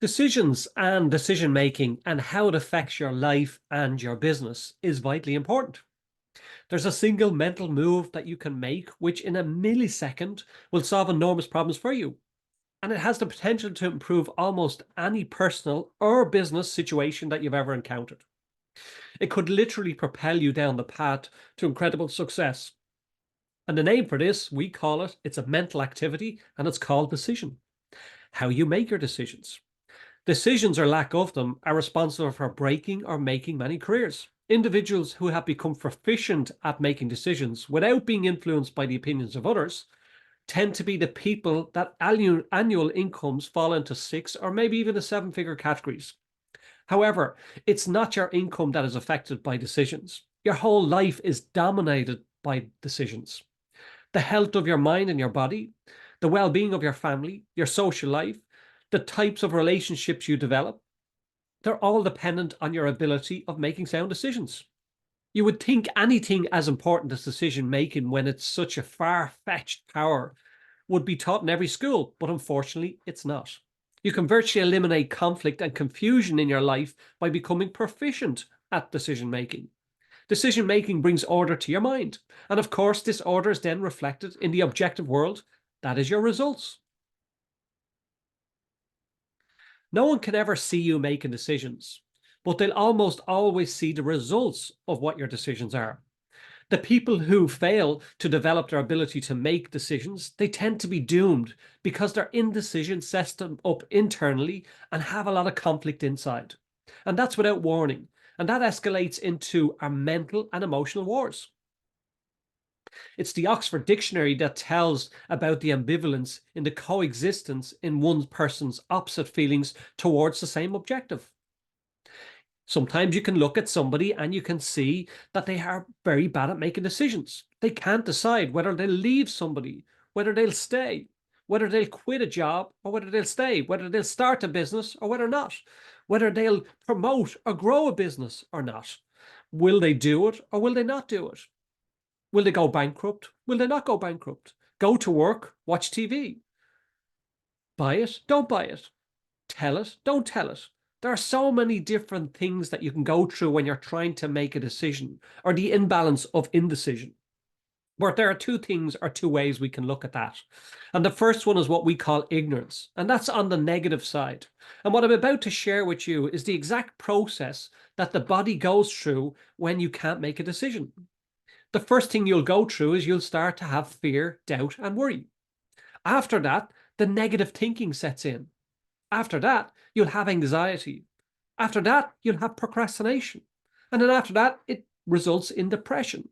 Decisions and decision making and how it affects your life and your business is vitally important. There's a single mental move that you can make, which in a millisecond will solve enormous problems for you. And it has the potential to improve almost any personal or business situation that you've ever encountered. It could literally propel you down the path to incredible success. And the name for this, we call it, it's a mental activity, and it's called decision. How you make your decisions. Decisions or lack of them are responsible for breaking or making many careers. Individuals who have become proficient at making decisions without being influenced by the opinions of others tend to be the people that annual incomes fall into six or maybe even the seven-figure categories. However, it's not your income that is affected by decisions. Your whole life is dominated by decisions. The health of your mind and your body, the well-being of your family, your social life, the types of relationships you develop, they're all dependent on your ability of making sound decisions. You would think anything as important as decision making, when it's such a far-fetched power, would be taught in every school, but unfortunately it's not. You can virtually eliminate conflict and confusion in your life by becoming proficient at decision making. Decision making brings order to your mind, and of course this order is then reflected in the objective world. That is your results. No one can ever see you making decisions, but they'll almost always see the results of what your decisions are. The people who fail to develop their ability to make decisions, they tend to be doomed because their indecision sets them up internally and have a lot of conflict inside. And that's without warning. And that escalates into our mental and emotional wars. It's the Oxford Dictionary that tells about the ambivalence in the coexistence in one person's opposite feelings towards the same objective. Sometimes you can look at somebody and you can see that they are very bad at making decisions. They can't decide whether they'll leave somebody, whether they'll stay, whether they'll quit a job or whether they'll stay, whether they'll start a business or whether not, whether they'll promote or grow a business or not. Will they do it or will they not do it? Will they go bankrupt? Will they not go bankrupt? Go to work, watch TV. Buy it, don't buy it. Tell it, don't tell it. There are so many different things that you can go through when you're trying to make a decision, or the imbalance of indecision. But there are two things or two ways we can look at that. And the first one is what we call ignorance, and that's on the negative side. And what I'm about to share with you is the exact process that the body goes through when you can't make a decision. The first thing you'll go through is you'll start to have fear, doubt, and worry. After that, the negative thinking sets in. After that, you'll have anxiety. After that, you'll have procrastination. And then after that, it results in depression.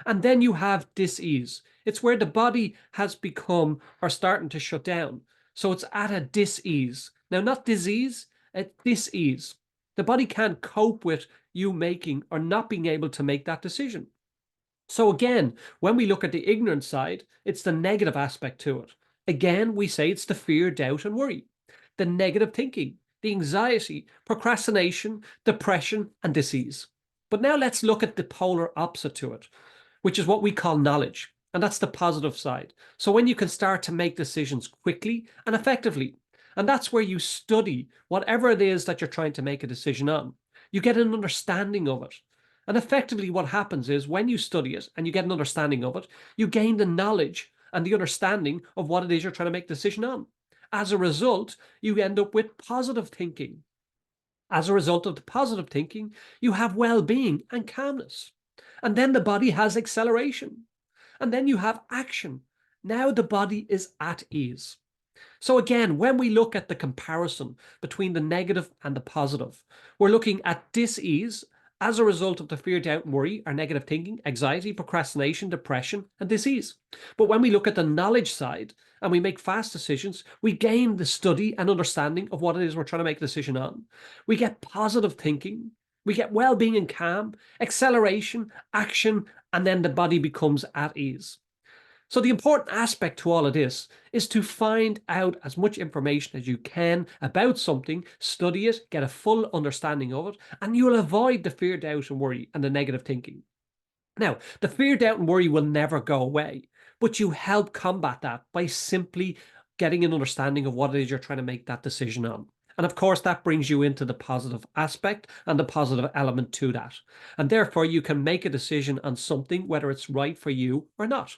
And then you have dis-ease. It's where the body has become or starting to shut down. So it's at a dis-ease. Now, not disease, at dis-ease. The body can't cope with you making or not being able to make that decision. So again, when we look at the ignorant side, it's the negative aspect to it. Again, we say it's the fear, doubt, and worry. The negative thinking, the anxiety, procrastination, depression, and disease. But now let's look at the polar opposite to it, which is what we call knowledge. And that's the positive side. So when you can start to make decisions quickly and effectively, and that's where you study whatever it is that you're trying to make a decision on. You get an understanding of it. And effectively what happens is when you study it and you get an understanding of it, you gain the knowledge and the understanding of what it is you're trying to make a decision on. As a result, you end up with positive thinking. As a result of the positive thinking, you have well-being and calmness. And then the body has acceleration. And then you have action. Now the body is at ease. So again, when we look at the comparison between the negative and the positive, we're looking at dis-ease as a result of the fear, doubt, and worry, our negative thinking, anxiety, procrastination, depression, and disease. But when we look at the knowledge side and we make fast decisions, we gain the study and understanding of what it is we're trying to make a decision on. We get positive thinking, we get well-being and calm, acceleration, action, and then the body becomes at ease. So the important aspect to all of this is to find out as much information as you can about something, study it, get a full understanding of it, and you'll avoid the fear, doubt, and worry and the negative thinking. Now, the fear, doubt, and worry will never go away, but you help combat that by simply getting an understanding of what it is you're trying to make that decision on. And of course, that brings you into the positive aspect and the positive element to that. And therefore, you can make a decision on something, whether it's right for you or not.